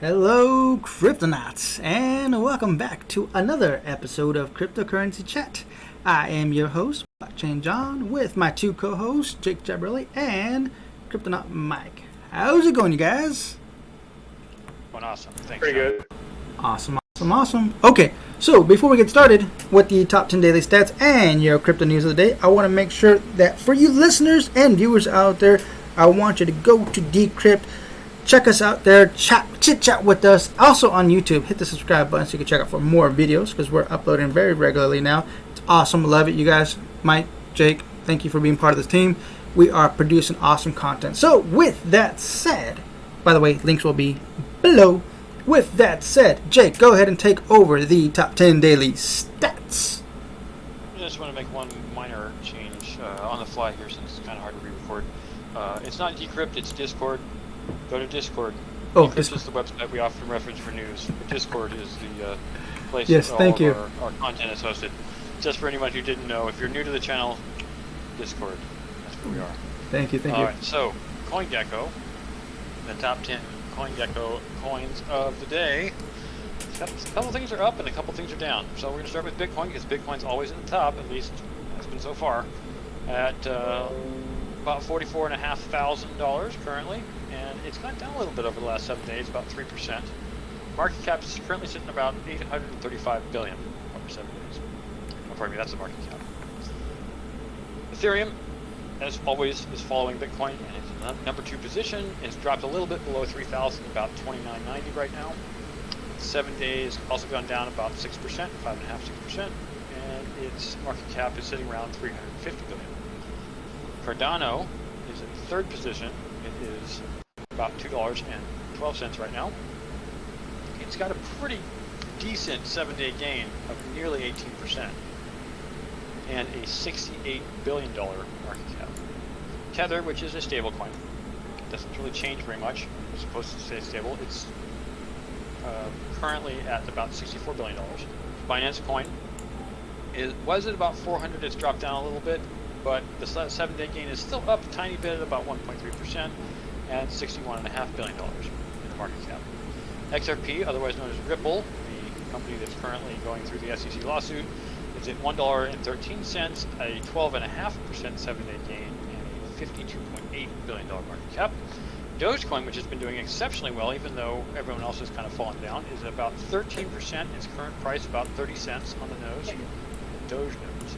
Hello, Cryptonauts, and welcome back to another episode of Cryptocurrency Chat. I am your host, Blockchain John, with my two co-hosts, Jake Jabrelli and Cryptonaut Mike. How's it going, you guys? Going awesome. Thanks. Pretty good. Awesome. Okay, so before we get started with the top 10 daily stats and your crypto news of the day, I want to make sure that for you listeners and viewers out there, I want you to go to Decrypt. Check us out there, chit chat with us. Also on YouTube, hit the subscribe button so you can check out for more videos because we're uploading very regularly now. It's awesome, love it, you guys. Mike, Jake, thank you for being part of this team. We are producing awesome content. So with that said, by the way, links will be below. With that said, Jake, go ahead and take over the top 10 daily stats. I just want to make one minor change on the fly here since it's kind of hard to re-record. It's not Decrypt, it's Discord. Go to Discord. Oh, Decrypt is the website we often reference for news. But Discord is the place yes, all thank you. of our content is hosted. Just for anyone who didn't know, if you're new to the channel, Discord. That's where we are. Thank you. All right, so CoinGecko, the top 10 CoinGecko coins of the day. A couple things are up and a couple things are down. So we're going to start with Bitcoin because Bitcoin's always at the top, at least has been so far, at about $44,500 currently, and it's gone down a little bit over the last 7 days, about 3%. Market cap is currently sitting about $835 billion over 7 days. Oh, pardon me, that's the market cap. Ethereum, as always, is following Bitcoin, and it's in number 2 position. It's dropped a little bit below 3,000, about 29.90 right now. 7 days, also gone down about 6%, 5.5–6%, and its market cap is sitting around $350 billion. Cardano is in 3rd position. It is about $2.12 right now. It's got a pretty decent 7-day gain of nearly 18% and a $68 billion market cap. Tether, which is a stable coin, doesn't really change very much. It's supposed to stay stable. It's currently at about $64 billion. Binance Coin was at about 400. It's dropped down a little bit, but the 7-day gain is still up a tiny bit at about 1.3% and $61.5 billion in the market cap. XRP, otherwise known as Ripple, the company that's currently going through the SEC lawsuit, is at $1.13, a 12.5% 7-day gain and a $52.8 billion market cap. Dogecoin, which has been doing exceptionally well, even though everyone else has kind of fallen down, is about 13%. Its current price about 30 cents on the nose, Doge nose,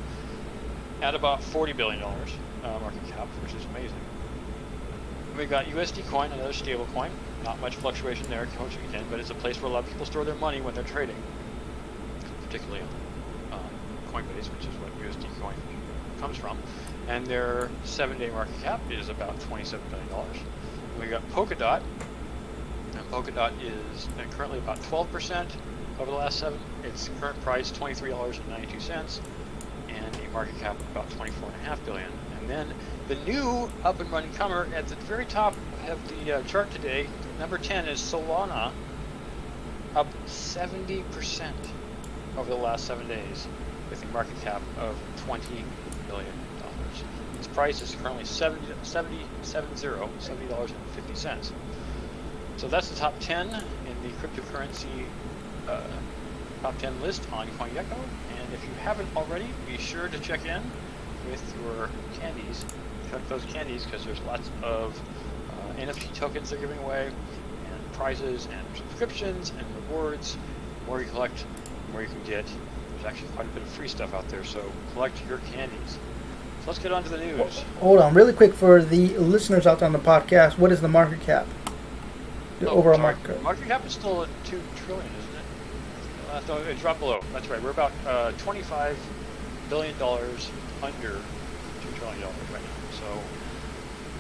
at about $40 billion market cap, which is amazing. We've got USD Coin, another stable coin. Not much fluctuation there, again, but it's a place where a lot of people store their money when they're trading, particularly on Coinbase, which is what USD Coin comes from. And their 7-day market cap is about $27 billion. We got Polkadot, and Polkadot is currently about 12% over the last 7. Its current price $23.92, and a market cap of about $24.5 billion. And then the new up and running comer at the very top of the chart today, number 10 is Solana, up 70% over the last 7 days, with a market cap of $20 billion. Its price is currently $70.50. So that's the top 10 in the cryptocurrency top 10 list on CoinGecko. And if you haven't already, be sure to check in with your candies. Check those candies because there's lots of NFT tokens they're giving away, and prizes and subscriptions and rewards. The more you collect, the more you can get. There's actually quite a bit of free stuff out there, so collect your candies. So let's get on to the news. Hold on, really quick for the listeners out there on the podcast. What is the market cap? The overall market cap. Market cap is still at $2 trillion, isn't it? No, it dropped below. That's right. We're about $25 billion under $2 trillion right now. So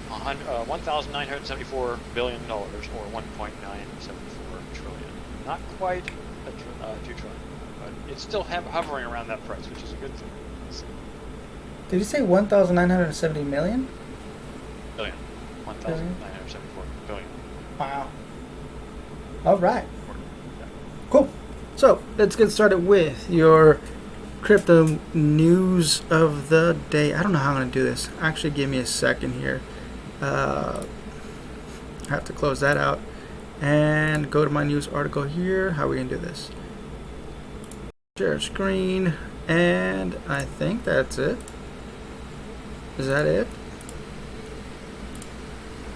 $1,974 billion or 1.974 trillion. Not quite $2 trillion, but it's still hovering around that price, which is a good thing. Did you say 1,970 million? Billion. 1,974 billion. Wow. All right. Cool. So let's get started with your crypto news of the day. I don't know how I'm going to do this. Actually, give me a second here. I have to close that out. and go to my news article here. How are we going to do this? Share screen, and I think that's it. Is that it?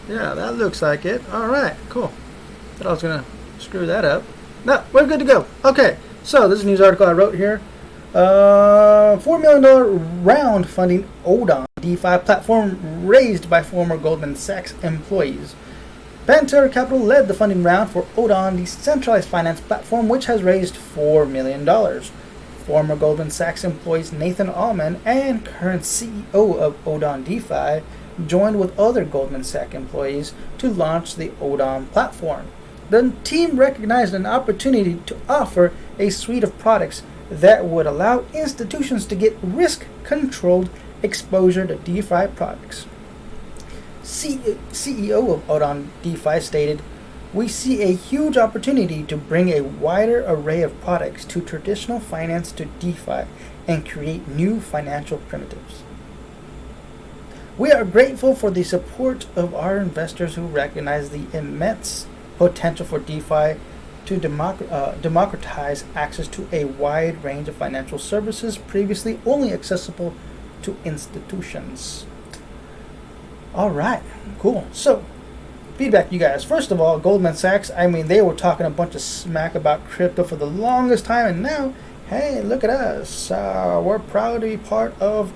Yeah, that looks like it. Alright, cool. Thought I was going to screw that up. No, we're good to go. Okay, so this is a news article I wrote here. $4 million round funding ODON DeFi platform raised by former Goldman Sachs employees. Pantera Capital led the funding round for ODON decentralized finance platform, which has raised $4 million. Former Goldman Sachs employees Nathan Allman and current CEO of ODON DeFi joined with other Goldman Sachs employees to launch the ODON platform. The team recognized an opportunity to offer a suite of products that would allow institutions to get risk-controlled exposure to DeFi products. CEO of ODON DeFi stated, "We see a huge opportunity to bring a wider array of products to traditional finance to DeFi and create new financial primitives. We are grateful for the support of our investors who recognize the immense potential for DeFi to democratize access to a wide range of financial services previously only accessible to institutions." All right, cool. So, feedback, you guys. First of all, Goldman Sachs, I mean, they were talking a bunch of smack about crypto for the longest time, and now, hey, look at us. We're proud to be part of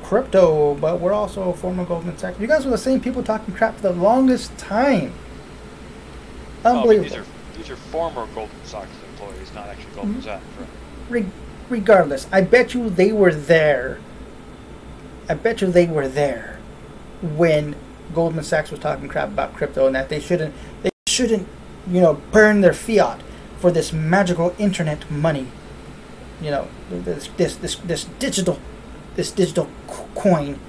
crypto, but we're also former Goldman Sachs. You guys were the same people talking crap for the longest time. Unbelievable. These are former Goldman Sachs employees, not actually Goldman Sachs. Right? Regardless, I bet you they were there. I bet you they were there when Goldman Sachs was talking crap about crypto and that they shouldn't, burn their fiat for this magical internet money. This digital coin.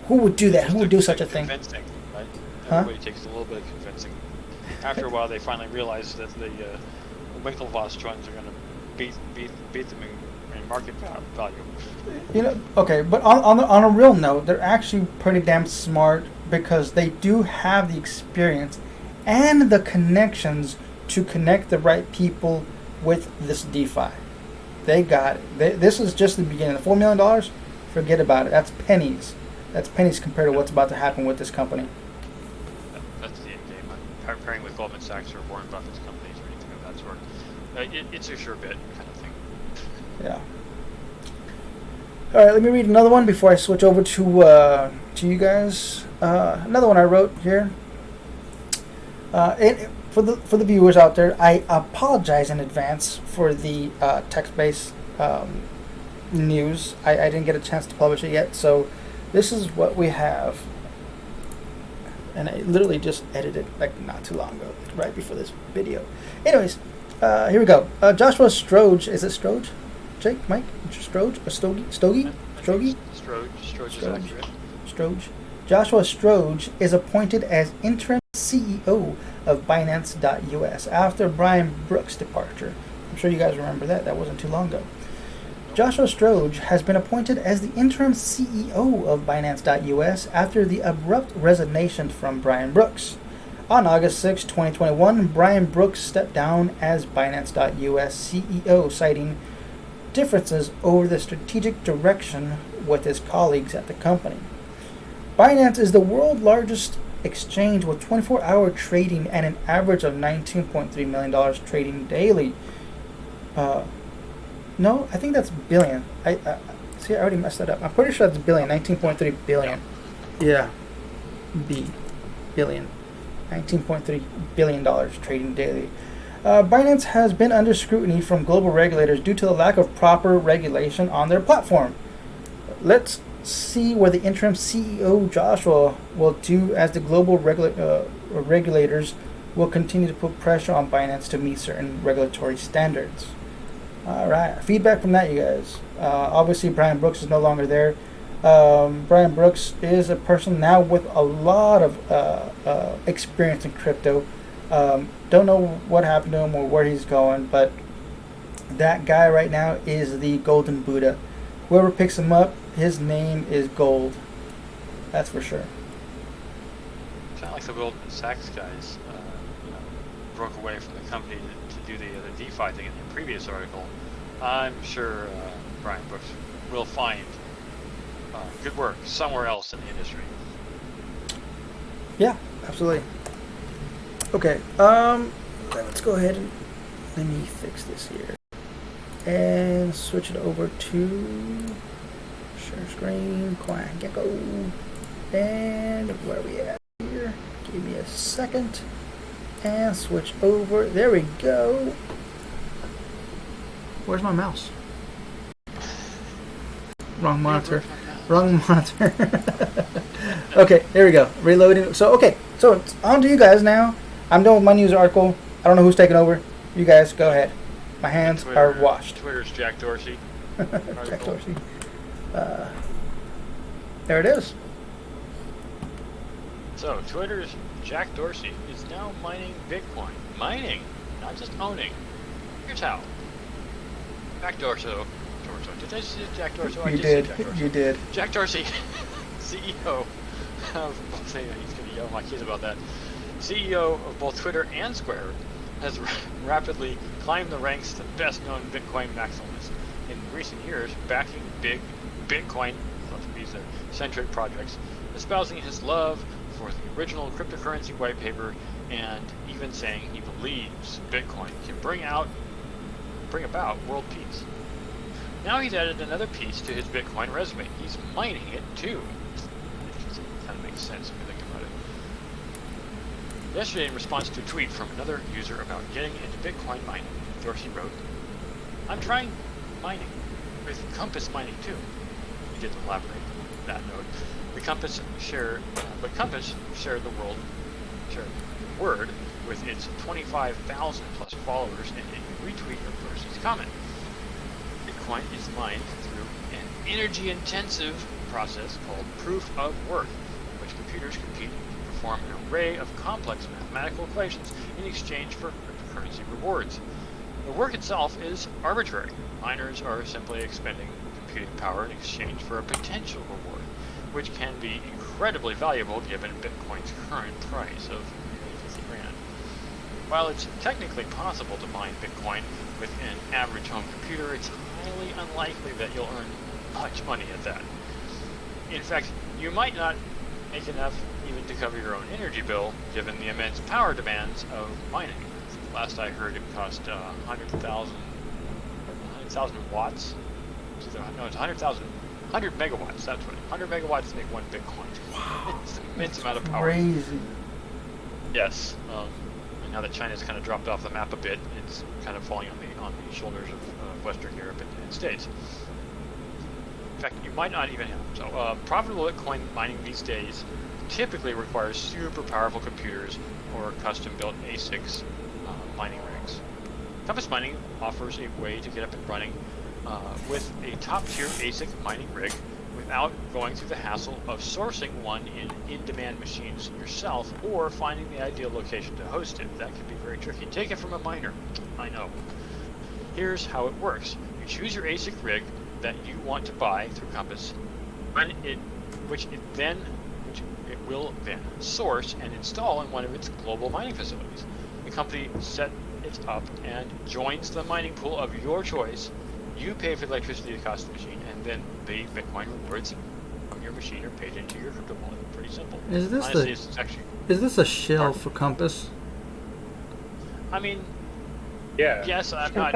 Who would do that? Who would do such a thing? Convincing, right? Everybody takes a little bit of convincing. After a while, they finally realize that the Winklevoss joints are going to beat them in market value. Okay, but on a real note, they're actually pretty damn smart because they do have the experience and the connections to connect the right people with this DeFi. They got it. This is just the beginning. The $4 million, forget about it. That's pennies. That's pennies compared to what's about to happen with this company. That's the end game. Pairing with Goldman Sachs or Warren Buffett's companies or anything of that sort. It's a sure bet kind of thing. Yeah. All right, let me read another one before I switch over to you guys. Another one I wrote here. For the viewers out there, I apologize in advance for the text-based news. I didn't get a chance to publish it yet, so this is what we have. And I literally just edited like not too long ago, right before this video. Anyways, here we go. Joshua Stroge, is it Stroge? Jake, Mike, Stroge, or Stogie? Stroge is accurate. Stroge. Joshua Stroge is appointed as interim CEO of Binance.us after Brian Brooks' departure. I'm sure you guys remember that. That wasn't too long ago. Joshua Stroge has been appointed as the interim CEO of Binance.us after the abrupt resignation from Brian Brooks. On August 6, 2021, Brian Brooks stepped down as Binance.us CEO, citing differences over the strategic direction with his colleagues at the company. Binance is the world's largest exchange with 24-hour trading and an average of $19.3 million trading daily. No, I think that's billion. I already messed that up. I'm pretty sure that's billion. 19.3 billion. Yeah. Billion. $19.3 billion trading daily. Binance has been under scrutiny from global regulators due to the lack of proper regulation on their platform. Let's see where the interim CEO Joshua will do, as the global regulators will continue to put pressure on Binance to meet certain regulatory standards. Alright, feedback from that, you guys. Obviously, Brian Brooks is no longer there. Brian Brooks is a person now with a lot of experience in crypto. Don't know what happened to him or where he's going, but that guy right now is the golden Buddha. Whoever picks him up, his name is gold. That's for sure. Sound like the Goldman Sachs guys, broke away from the company to do the DeFi thing in the previous article, I'm sure Brian Brooks will find good work somewhere else in the industry. Yeah, absolutely. Okay, let's go ahead and let me fix this here and switch it over to share screen, CoinGecko, and where are we at here? Give me a second and switch over. There we go. Where's my mouse? Wrong monitor. Wrong monitor. Okay, here we go. Reloading. So it's on to you guys now. I'm done with my news article. I don't know who's taking over. You guys go ahead. My hands are washed. Twitter's Jack Dorsey. Jack Dorsey. There it is. So Twitter's Jack Dorsey is now mining Bitcoin. Mining, not just owning. Here's how. Jack Dorsey. Did I say Jack Dorsey? You did. You did. Jack Dorsey, CEO of both. He's going to yell at my kids about that. CEO of both Twitter and Square has rapidly climbed the ranks to best-known Bitcoin maximalists in recent years, backing big Bitcoin centric projects, espousing his love for the original cryptocurrency white paper, and even saying he believes Bitcoin can bring about world peace. Now he's added another piece to his Bitcoin resume. He's mining it too. It kind of makes sense if you think about it. Yesterday, in response to a tweet from another user about getting into Bitcoin mining, Dorsey wrote, "I'm trying mining with Compass mining too." He didn't elaborate on that note. Compass shared the word with its 25,000 plus followers in a retweet of Dorsey's comment. Bitcoin is mined through an energy-intensive process called proof of work, in which computers compete to perform an array of complex mathematical equations in exchange for cryptocurrency rewards. The work itself is arbitrary. Miners are simply expending computing power in exchange for a potential reward, which can be incredibly valuable given Bitcoin's current price of 50 grand. While it's technically possible to mine Bitcoin with an average home computer, it's highly unlikely that you'll earn much money at that. In fact, you might not make enough even to cover your own energy bill, given the immense power demands of mining. Last I heard, it cost 100,000 watts. No, it's 100 megawatts. That's what 100 megawatts to make one Bitcoin. Wow, it's an immense amount of power. Crazy. Yes. And now that China's kind of dropped off the map a bit, it's kind of falling on the shoulders of Western Europe and the United States. In fact, you might not even have. So, profitable Bitcoin mining these days typically requires super powerful computers or custom-built ASICs mining rigs. Compass Mining offers a way to get up and running with a top-tier ASIC mining rig without going through the hassle of sourcing one in-demand machines yourself or finding the ideal location to host it. That can be very tricky. Take it from a miner. I know. Here's how it works. You choose your ASIC rig that you want to buy through Compass, which it will then source and install in one of its global mining facilities. The company sets it up and joins the mining pool of your choice. You pay for the electricity to cost the machine, and then the Bitcoin rewards from your machine are paid into your crypto wallet. Pretty simple. Is this a shill for Compass? I mean, yeah. Yes, I'm not.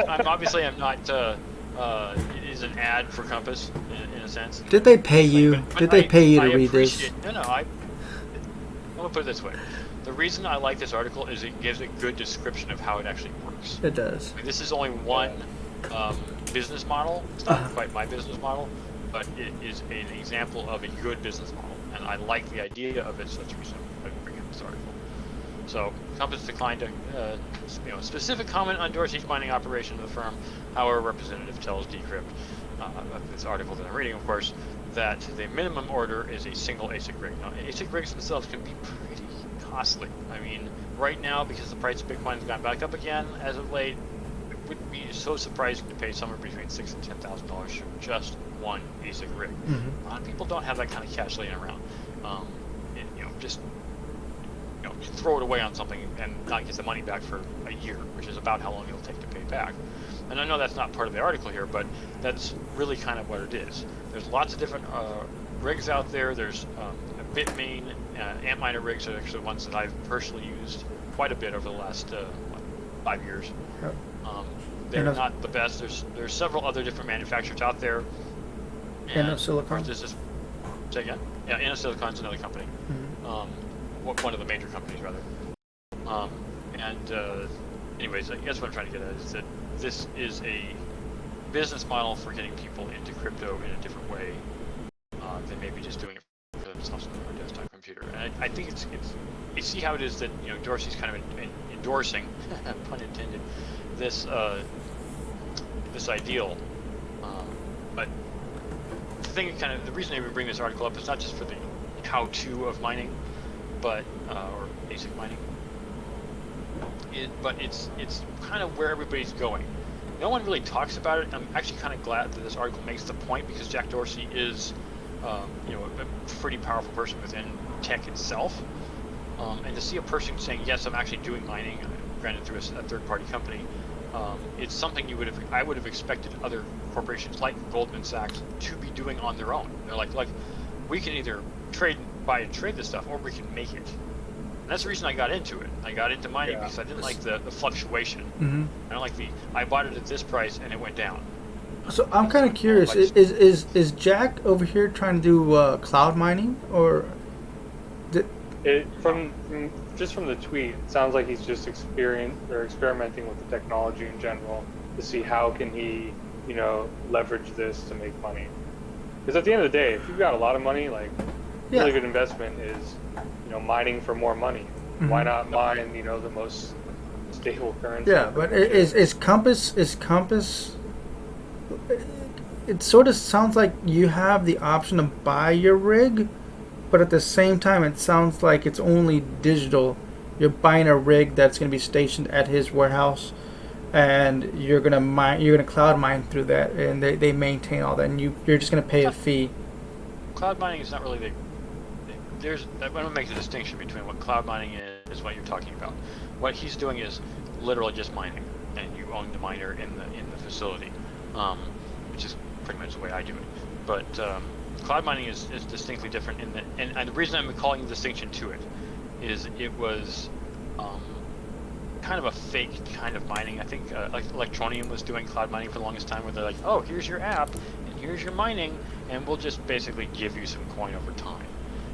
It is an ad for Compass in a sense. Did they pay you? Did they pay you to read this? No. I'm gonna put it this way. The reason I like this article is it gives a good description of how it actually works. It does. I mean, this is only one business model. It's not quite my business model, but it is an example of a good business model, and I like the idea of it. So that's the reason I bring up this article. So Compass declined to specific comment on Dorsey's mining operation of the firm. However, representative tells Decrypt, this article that I'm reading, of course, that the minimum order is a single ASIC rig. Now, ASIC rigs themselves can be pretty costly. I mean, right now, because the price of Bitcoin has gone back up again as of late, it wouldn't be so surprising to pay somewhere between $6,000 and $10,000 for just one ASIC rig. A lot of people don't have that kind of cash laying around. throw it away on something and not get the money back for a year, which is about how long it'll take to pay back. And I know that's not part of the article here, but that's really kind of what it is. There's lots of different rigs out there. There's Bitmain, Antminer rigs are actually ones that I've personally used quite a bit over the last 5 years. Yep. They're not the best. There's several other different manufacturers out there. Silicon. Say again? Yeah, Innosilicon's another company. One of the major companies, rather. Anyways, I guess what I'm trying to get at is that this is a business model for getting people into crypto in a different way than maybe just doing it for themselves on their desktop computer. And I think it's you see how it is that Dorsey's kind of endorsing, pun intended, this ideal. But the reason I even bring this article up is not just for the how-to of mining, but or basic mining. But it's kind of where everybody's going. No one really talks about it. I'm actually kind of glad that this article makes the point, because Jack Dorsey is, a pretty powerful person within tech itself. And to see a person saying, "Yes, I'm actually doing mining," granted through a third-party company, it's something I would have expected other corporations like Goldman Sachs to be doing on their own. They're like, we can either buy and trade this stuff, or we can make it. And that's the reason I got into it. I got into mining because I didn't like the fluctuation. I don't like I bought it at this price and it went down. So I'm kind of curious. Is Jack over here trying to do cloud mining, or? From the tweet, it sounds like he's just experimenting with the technology in general to see how can he, leverage this to make money. Because at the end of the day, if you've got a lot of money, really good investment is, mining for more money. Why not mine, the most stable currency? Yeah, but is Compass? It sort of sounds like you have the option to buy your rig, but at the same time, it sounds like it's only digital. You're buying a rig that's going to be stationed at his warehouse, and you're going to cloud mine through that, and they maintain all that, and you're just going to pay a fee. Cloud mining is not really I want to make the distinction between what cloud mining is what you're talking about. What he's doing is literally just mining, and you own the miner in the facility, which is pretty much the way I do it. But cloud mining is distinctly different in that, and the reason I'm calling the distinction to it is it was kind of a fake kind of mining. I think like Electronium was doing cloud mining for the longest time, where they're like, oh, here's your app, and here's your mining, and we'll just basically give you some coin over time.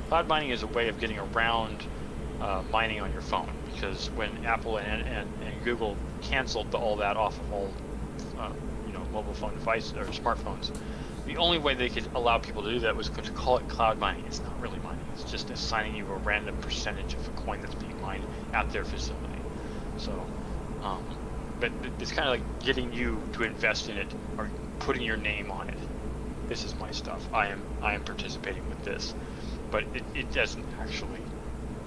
Cloud mining is a way of getting around mining on your phone, because when Apple and Google canceled all that off of all mobile phone devices or smartphones, the only way they could allow people to do that was to call it cloud mining. It's not really mining. It's just assigning you a random percentage of a coin that's being mined at their facility. So, but it's kind of like getting you to invest in it or putting your name on it. This is my stuff. I am participating with this. But it doesn't actually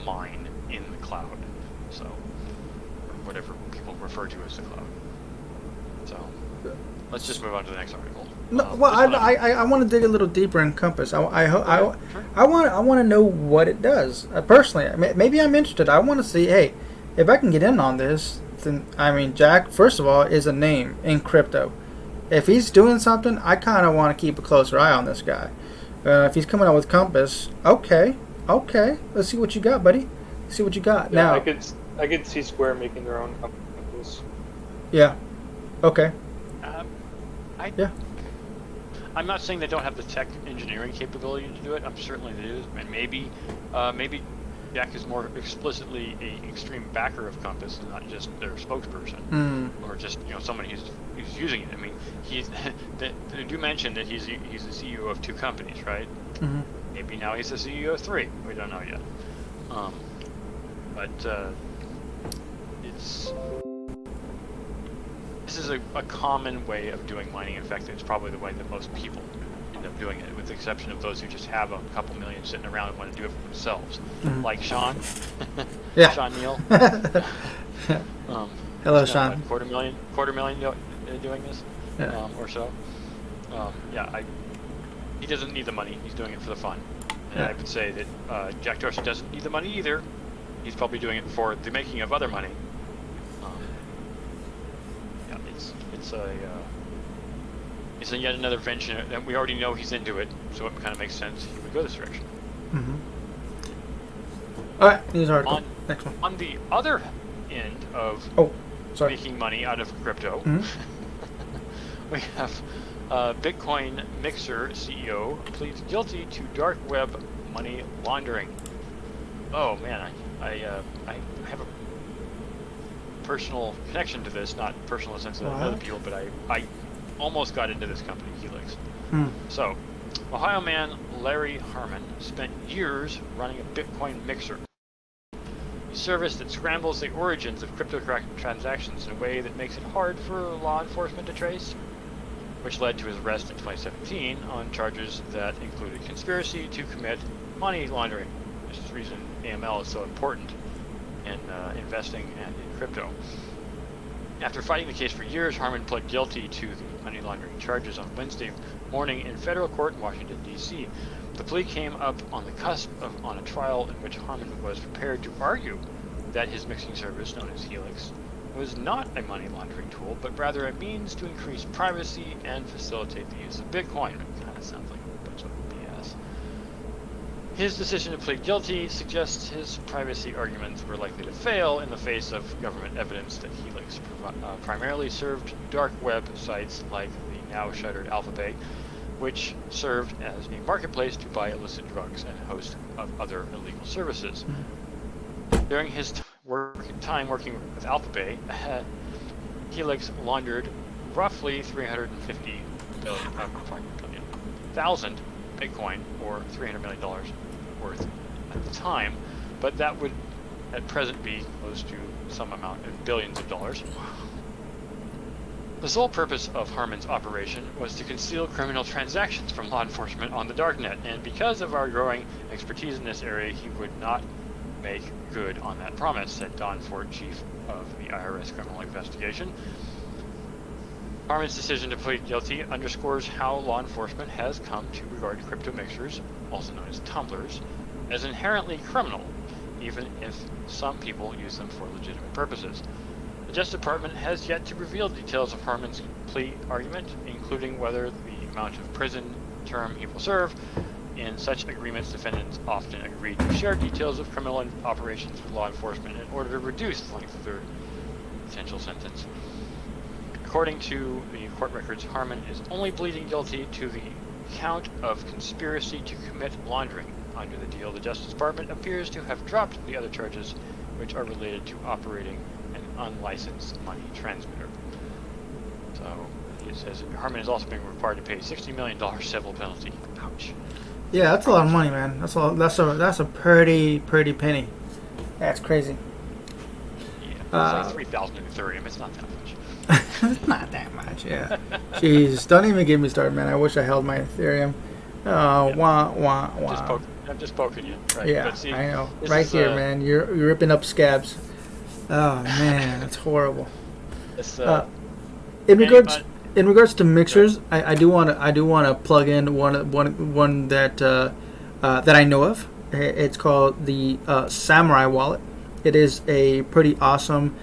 mine in the cloud, so, or whatever people refer to as the cloud. So let's just move on to the next article. No, well, I want to dig a little deeper in Compass. I want to know what it does. Personally, maybe I'm interested. I want to see. Hey, if I can get in on this, then Jack, first of all, is a name in crypto. If he's doing something, I kind of want to keep a closer eye on this guy. If he's coming out with Compass, okay, let's see what you got, buddy. See what you got. Yeah, now. I could see Square making their own Compass. Yeah. Okay. I'm not saying they don't have the tech engineering capability to do it. I'm certainly they do, and maybe Jack is more explicitly an extreme backer of Compass and not just their spokesperson, or just someone who's using it. I mean, they do mention that he's the CEO of 2 companies, right? Mm-hmm. Maybe now he's the CEO of 3. We don't know yet. But this is a common way of doing mining. In fact, it's probably the way that most people end up doing it, with the exception of those who just have a couple million sitting around and want to do it for themselves, like Sean. Yeah. Sean Neal. Hello, Sean. Quarter million doing this, or so. He doesn't need the money. He's doing it for the fun. And I would say that Jack Dorsey doesn't need the money either. he's probably doing it for the making of other money. Yeah, it's yet another venture, and we already know he's into it, so it kind of makes sense he would go this direction. Mm-hmm. All right, news article. Next one. On the other end of making money out of crypto, we have Bitcoin Mixer CEO pleads guilty to dark web money laundering. Oh man, I have a personal connection to this, not personal in the sense of other people, but I almost got into this company, Helix. So, Ohio man Larry Harmon spent years running a Bitcoin Mixer, a service that scrambles the origins of crypto transactions in a way that makes it hard for law enforcement to trace, which led to his arrest in 2017 on charges that included conspiracy to commit money laundering. This is the reason AML is so important in investing and in crypto. After fighting the case for years, Harmon pled guilty to the money laundering charges on Wednesday morning in federal court in Washington, D.C. The plea came up on the cusp on a trial in which Harmon was prepared to argue that his mixing service, known as Helix, was not a money laundering tool, but rather a means to increase privacy and facilitate the use of Bitcoin. It kind of sounds like a bunch of BS. His decision to plead guilty suggests his privacy arguments were likely to fail in the face of government evidence that Helix primarily served dark web sites like the now shuttered Alphabet, which served as a marketplace to buy illicit drugs and a host of other illegal services. During his time working with Alphabet, Helix laundered roughly 350,000 Bitcoin, or $300 million worth at the time, but that would at present be close to some amount of billions of dollars. The sole purpose of Harmon's operation was to conceal criminal transactions from law enforcement on the darknet, and because of our growing expertise in this area, he would not make good on that promise, said Don Ford, chief of the IRS criminal investigation. Harmon's decision to plead guilty underscores how law enforcement has come to regard crypto mixers, also known as tumblers, as inherently criminal, even if some people use them for legitimate purposes. The Justice Department has yet to reveal details of Harmon's plea argument, including whether the amount of prison term he will serve. In such agreements, defendants often agree to share details of criminal operations with law enforcement in order to reduce the length of their potential sentence. According to the court records, Harmon is only pleading guilty to the count of conspiracy to commit laundering. Under the deal, the Justice Department appears to have dropped the other charges, which are related to operating an unlicensed money transmitter. So it says Harmon is also being required to pay $60 million civil penalty. Ouch. Yeah, that's a lot of money, man. That's a pretty penny. That's crazy. Yeah, it's like 3,000 in Ethereum. It's not that much. It's not that much, yeah. Jeez, don't even get me started, man. I wish I held my Ethereum. I'm just poking you. Right? Yeah, but see, I know. Right here, man. You're ripping up scabs. Oh man, that's horrible. In regards to mixers, I do want to plug in one that I know of. It's called the Samurai Wallet. It is a pretty awesome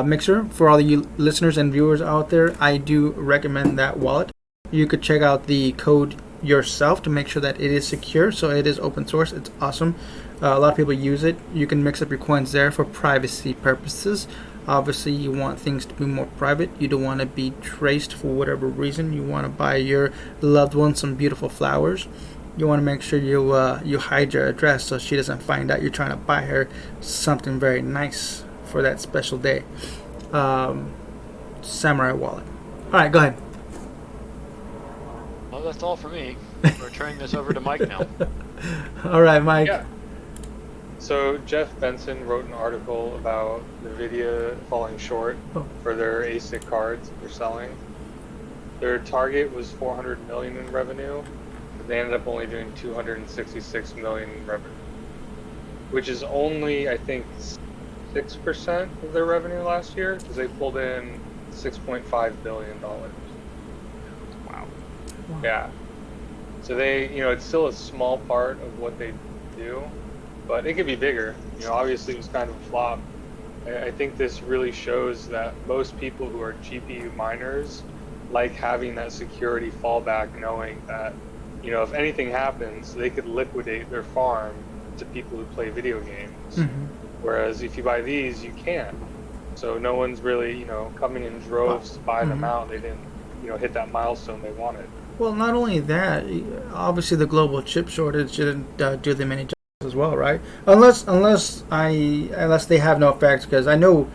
mixer for all you listeners and viewers out there. I do recommend that wallet. You could check out the code yourself to make sure that it is secure. So it is open source. It's awesome. A lot of people use it. You can mix up your coins there for privacy purposes. Obviously, you want things to be more private. You don't want to be traced for whatever reason. You want to buy your loved one some beautiful flowers. You want to make sure you hide your address so she doesn't find out you're trying to buy her something very nice for that special day. Samurai Wallet. All right, go ahead. Well, that's all for me. We're turning this over to Mike now. All right, Mike. Yeah. So Jeff Benson wrote an article about NVIDIA falling short for their ASIC cards they're selling. Their target was $400 million in revenue, but they ended up only doing $266 million in revenue, which is only, I think, 6% of their revenue last year, because they pulled in $6.5 billion. Wow. Yeah. So they, it's still a small part of what they do, but it could be bigger. Obviously it was kind of a flop. I think this really shows that most people who are GPU miners like having that security fallback, knowing that, if anything happens, they could liquidate their farm to people who play video games. Mm-hmm. Whereas if you buy these, you can't. So no one's really, coming in droves to buy them out. They didn't, hit that milestone they wanted. Well, not only that, obviously the global chip shortage didn't do them any justice as well, right? Unless they have no effects, because I know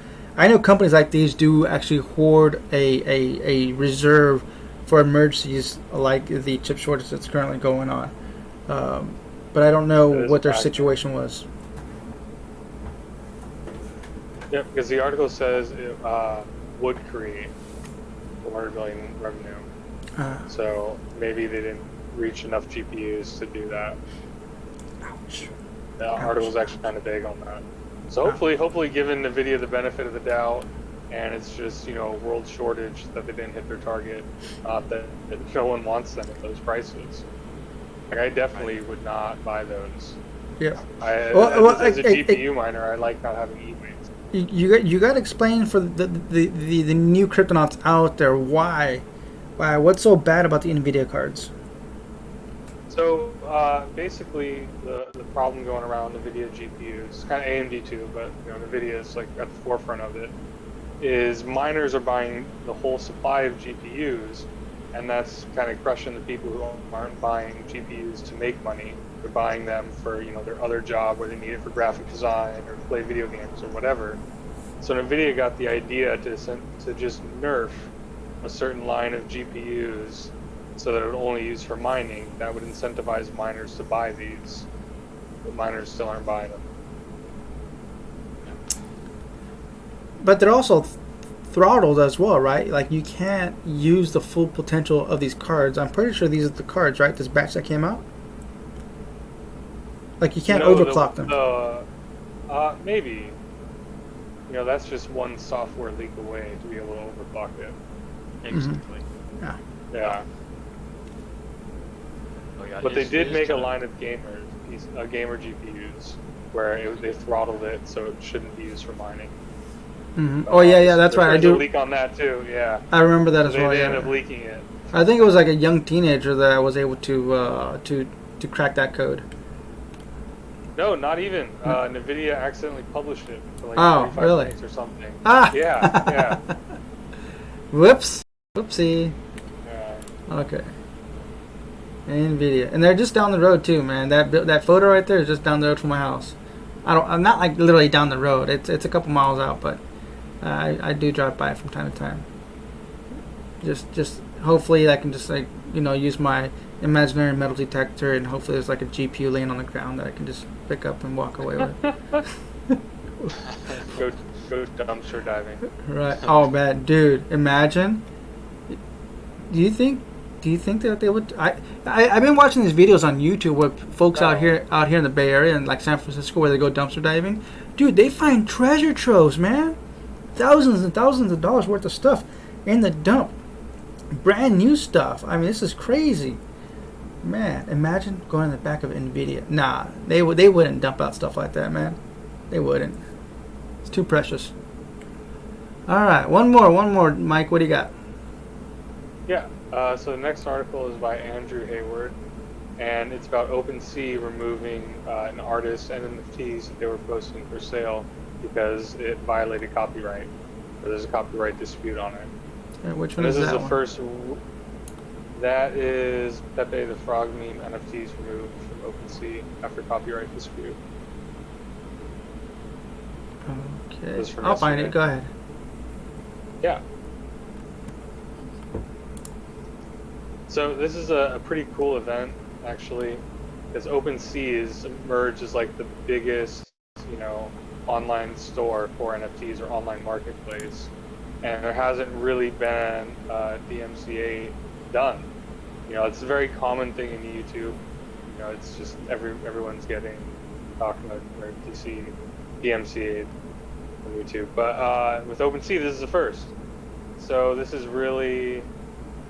companies like these do actually hoard a reserve for emergencies like the chip shortage that's currently going on. But I don't know what their situation was. Yeah, because the article says it would create 400 million revenue. So maybe they didn't reach enough GPUs to do that. Ouch. The article's actually kind of vague on that. So hopefully giving NVIDIA the benefit of the doubt, and it's just, world shortage that they didn't hit their target, that no one wants them at those prices. Like, I definitely would not buy those. Yeah. As a GPU miner, I like not having E-weights. You got to explain for the new Cryptonauts out there why what's so bad about the NVIDIA cards? So basically, the problem going around NVIDIA GPUs, kind of AMD too, but NVIDIA is like at the forefront of it, is miners are buying the whole supply of GPUs, and that's kind of crushing the people who aren't buying GPUs to make money. They're buying them for their other job where they need it for graphic design or play video games or whatever. So NVIDIA got the idea to just nerf a certain line of GPUs so that it would only use for mining. That would incentivize miners to buy these, but miners still aren't buying them. But they're also throttled as well, right? Like, you can't use the full potential of these cards. I'm pretty sure these are the cards, right? This batch that came out? Like, you can't overclock them. Maybe. That's just one software leak away to be able to overclock it. Exactly. Yeah. Yeah. Oh, yeah, But they did make a line of gamer GPUs where they throttled it so it shouldn't be used for mining. Mm-hmm. Oh yeah, that's right. I do. A leak on that too. Yeah. I remember that as well. They Yeah. ended up leaking it. I think it was like a young teenager that was able to crack that code. No, not even. NVIDIA accidentally published it for like 35 really? minutes or something. Ah. Yeah. Whoopsie. Yeah. Okay. NVIDIA, and they're just down the road too, man. That photo right there is just down the road from my house. I'm not like literally down the road. It's a couple miles out, but I do drive by it from time to time. Just hopefully I can just use my imaginary metal detector, and hopefully there's like a GPU laying on the ground that I can just pick up and walk away with. Go dumpster diving. Right. Oh man, dude, imagine. Do you think that they would? I've been watching these videos on YouTube where folks out here in the Bay Area and like San Francisco where they go dumpster diving. Dude, they find treasure troves, man. Thousands and thousands of dollars worth of stuff in the dump. Brand new stuff. I mean, this is crazy. Man, imagine going in the back of NVIDIA. Nah, they wouldn't dump out stuff like that, man. They wouldn't. It's too precious. All right, one more, Mike. What do you got? Yeah. So the next article is by Andrew Hayward, and it's about OpenSea removing an artist and NFTs that they were posting for sale because it violated copyright. Or there's a copyright dispute on it. Which one is that? This is the one? first. That is Pepe the Frog meme NFTs removed from OpenSea after copyright dispute. Okay. I'll find it. Go ahead. Yeah. So this is a pretty cool event, actually, because OpenSea is emerged as like the biggest, online store for NFTs or online marketplace, and there hasn't really been DMCA done. It's a very common thing in YouTube. It's just everyone's talking about DMCA on YouTube, but with OpenSea, this is the first. So this is really,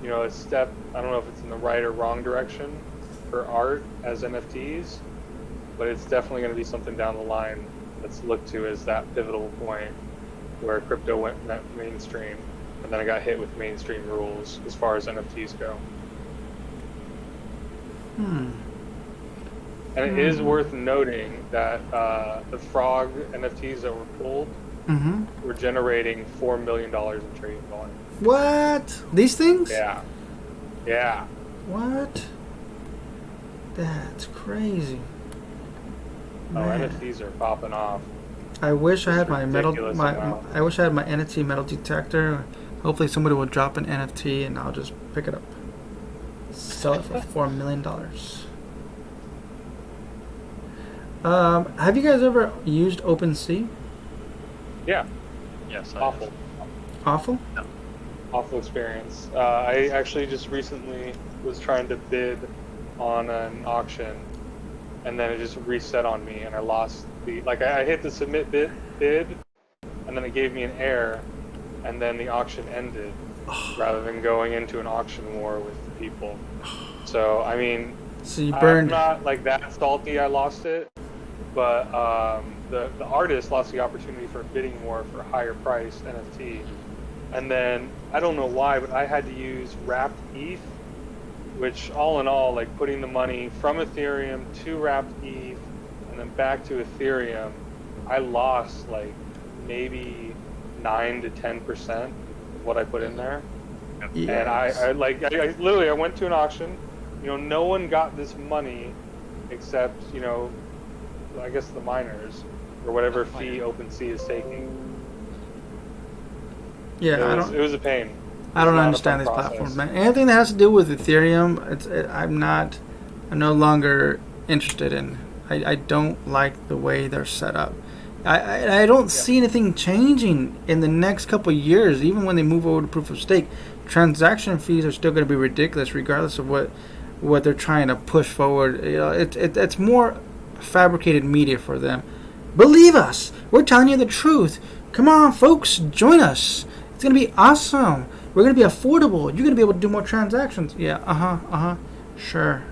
a step. I don't know if it's in the right or wrong direction for art as NFTs, but it's definitely going to be something down the line that's looked to as that pivotal point where crypto went mainstream, and then it got hit with mainstream rules as far as NFTs go. And it is worth noting that the Frog NFTs that were pulled were generating $4 million in trading volume. What? These things? Yeah. Yeah. What? That's crazy. Oh, Man. NFTs are popping off. I wish I had my metal. Ridiculous My amount. I wish I had my NFT metal detector. Hopefully, somebody will drop an NFT and I'll just pick it up. Sell it for $4 million. Have you guys ever used OpenSea? Yeah. Yes. Awful. Awful? Awful experience. I actually just recently was trying to bid on an auction, and then it just reset on me, and I lost the. Like I hit the submit bid, and then it gave me an error, and then the auction ended, rather than going into an auction war with the people. So I mean, So you burned. I'm not like that salty. I lost it, but the artist lost the opportunity for a bidding war for a higher priced NFT. And then, I don't know why, but I had to use wrapped ETH, which all in all, like putting the money from Ethereum to wrapped ETH and then back to Ethereum, I lost like maybe 9 to 10% of what I put in there. Yes. And I literally, I went to an auction, no one got this money except, I guess the miners or whatever fee OpenSea is taking. Yeah, It was a pain. I don't It's not a understand fun these process. platforms, man. Anything that has to do with Ethereum, I'm no longer interested in. I don't like the way they're set up. I don't see anything changing in the next couple of years, even when they move over to proof of stake. Transaction fees are still going to be ridiculous, regardless of what they're trying to push forward. It's more fabricated media for them. Believe us, we're telling you the truth. Come on, folks, join us. It's going to be awesome. We're going to be affordable. You're going to be able to do more transactions. Yeah, sure.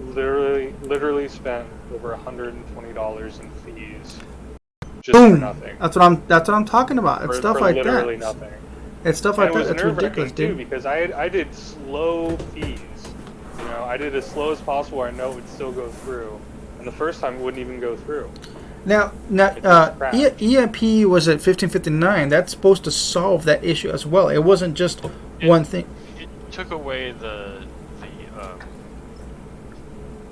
Literally spent over $120 in fees just Boom. for nothing. That's what I'm talking about. It's stuff like literally that. nothing. It's stuff And like it that. was That's ridiculous, too, dude. because I did slow fees. I did as slow as possible where I know it would still go through. And the first time it wouldn't even go through. Now, EIP was at 1559. That's supposed to solve that issue as well. It wasn't just one thing. It took away the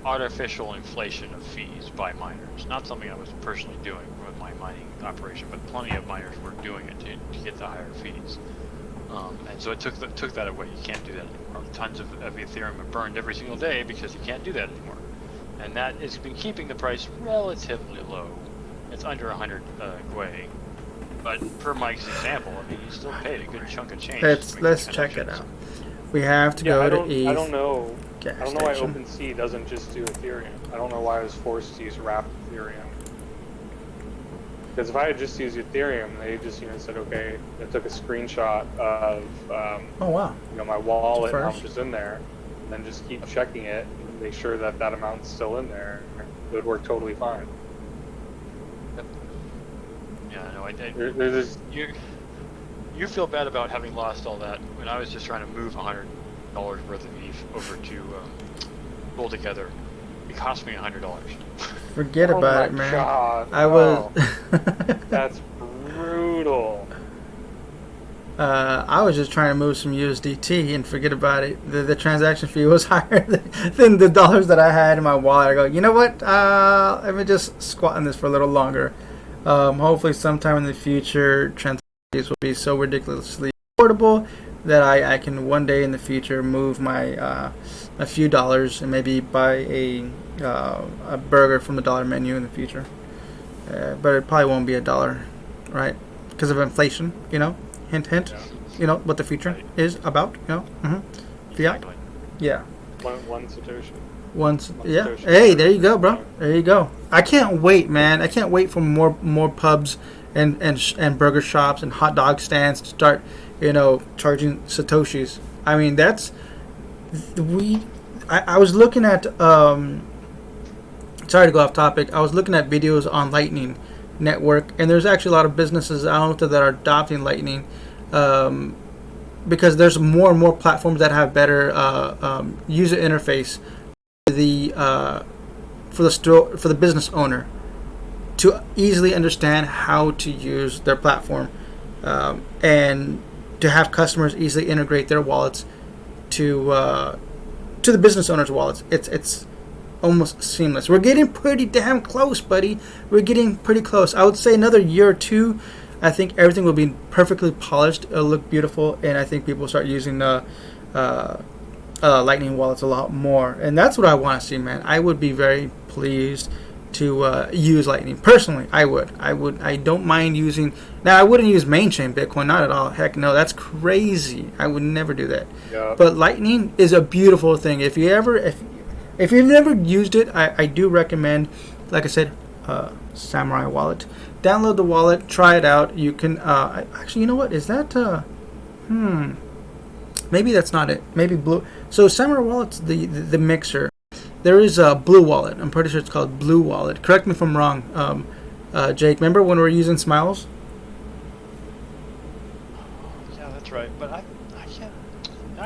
artificial inflation of fees by miners. Not something I was personally doing with my mining operation, but plenty of miners were doing it to get the higher fees. And so it took that away. You can't do that anymore. Tons of Ethereum are burned every single day because you can't do that anymore. And that has been keeping the price relatively low. It's under 100 Gwei. But per Mike's example, I mean, you still paid a good chunk of change. Let's check it out. We have to go to ETH. I don't know why station. OpenSea doesn't just do Ethereum. I don't know why I was forced to use wrapped Ethereum. Because if I had just used Ethereum, they just said, okay, I took a screenshot of Oh wow. My wallet, how First. much is in there, and then just keep checking it and make sure that that amount's still in there. It would work totally fine. Yeah, no, There's you feel bad about having lost all that when I was just trying to move $100 worth of ETH over to pull together. It cost me $100. Forget oh about my it, man. God, I was. That's brutal. I was just trying to move some USDT and forget about it. The transaction fee was higher than the dollars that I had in my wallet. I go, you know what? Let me just squat on this for a little longer. Hopefully, sometime in the future, transactions will be so ridiculously affordable that I can one day in the future move my a few dollars and maybe buy a burger from the dollar menu in the future. But it probably won't be $1, right? Because of inflation, Hint, hint. Yeah. What the future is about, Fiat. Exactly. Yeah. One Satoshi. Once, yeah. Satoshi. Hey, there you go, bro. There you go. I can't wait, man. I can't wait for more pubs and burger shops and hot dog stands to start, charging Satoshis. I mean, that's I was looking at sorry to go off topic. I was looking at videos on Lightning Network, and there's actually a lot of businesses out there that are adopting Lightning, because there's more and more platforms that have better user interface for the business owner to easily understand how to use their platform, and to have customers easily integrate their wallets to the business owner's wallets. It's almost seamless. We're getting pretty damn close, buddy. We're getting pretty close. I would say another year or two, I think everything will be perfectly polished. It'll look beautiful, and I think people will start using Lightning wallets a lot more. And that's what I want to see, man. I would be very pleased to use Lightning. Personally, I would. I don't mind using... Now, I wouldn't use main chain Bitcoin. Not at all. Heck no. That's crazy. I would never do that. Yep. But Lightning is a beautiful thing. If you've never used it, I do recommend, like I said, Samurai Wallet. Download the wallet, try it out. You can actually, you know what? Is that maybe that's not it. Maybe Blue. So Samurai Wallet's the mixer. There is a Blue Wallet. I'm pretty sure it's called Blue Wallet. Correct me if I'm wrong, Jake. Remember when we were using Smiles? Yeah, that's right. But I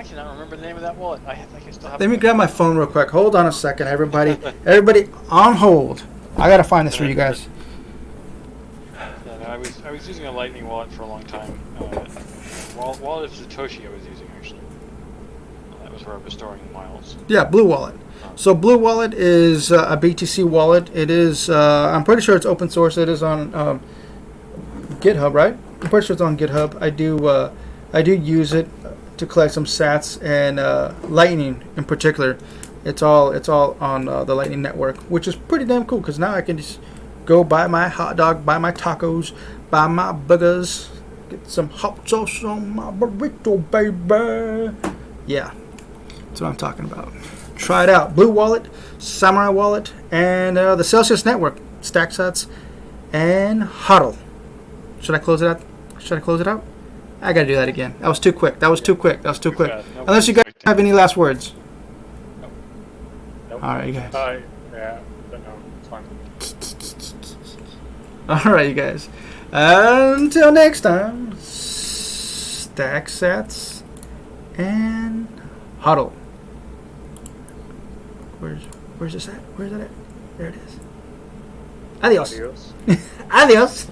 cannot remember the name of that wallet. I still have. Let me grab my phone real quick. Hold on a second, everybody. Everybody on hold. I gotta find this for you guys. Yeah, no, I was using a Lightning wallet for a long time. Wallet of Satoshi I was using, actually. That was where I was storing miles. Yeah, Blue Wallet. So Blue Wallet is a BTC wallet. It is, I'm pretty sure it's open source. It is on GitHub, right? I'm pretty sure it's on GitHub. I do use it to collect some sats and Lightning in particular. It's all on the Lightning Network, which is pretty damn cool because now I can just go buy my hot dog, buy my tacos, buy my burgers, get some hot sauce on my burrito, baby. Yeah, that's what I'm talking about. Try it out. Blue Wallet, Samurai Wallet, and the Celsius Network, StackSats, and HODL. Should I close it out? I gotta do that again. That was too quick. Nope. Unless you guys have any last words. Nope. All right, you guys. Yeah, but no, it's fine. All right, you guys. Until next time, StackSats and HODL. Where's this at? Where's that at? There it is. Adios. Adios. Adios.